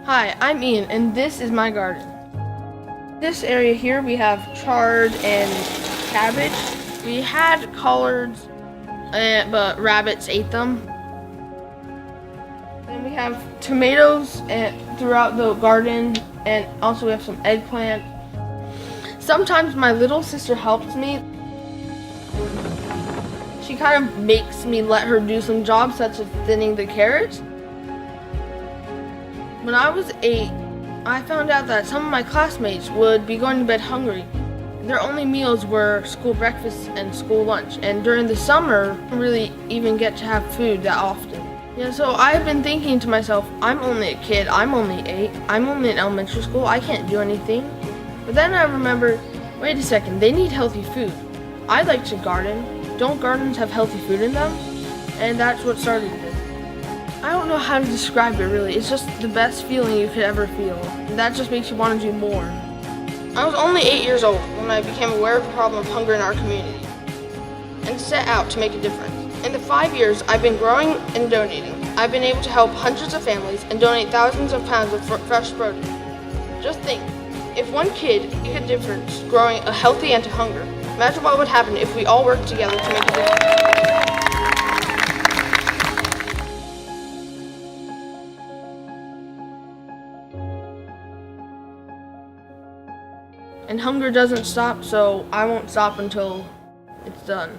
Hi, I'm Ian, and this is my garden. This area here we have chard and cabbage. We had collards, but rabbits ate them. Then we have tomatoes throughout the garden, and also we have some eggplant. Sometimes my little sister helps me. She kind of makes me let her do some jobs such as thinning the carrots. When I was 8, I found out that some of my classmates would be going to bed hungry. Their only meals were school breakfast and school lunch, and during the summer, I didn't really even get to have food that often. Yeah, so I've been thinking to myself, I'm only a kid, I'm only 8, I'm only in elementary school, I can't do anything. But then I remembered, wait a second, they need healthy food. I like to garden. Don't gardens have healthy food in them? And that's what started this. I don't know how to describe it really. It's just the best feeling you could ever feel. And that just makes you want to do more. I was only 8 years old when I became aware of the problem of hunger in our community and set out to make a difference. In the 5 years I've been growing and donating, I've been able to help hundreds of families and donate thousands of pounds of fresh produce. Just think, if one kid made a difference growing a healthy end to hunger, imagine what would happen if we all worked together to make a difference. And hunger doesn't stop, so I won't stop until it's done.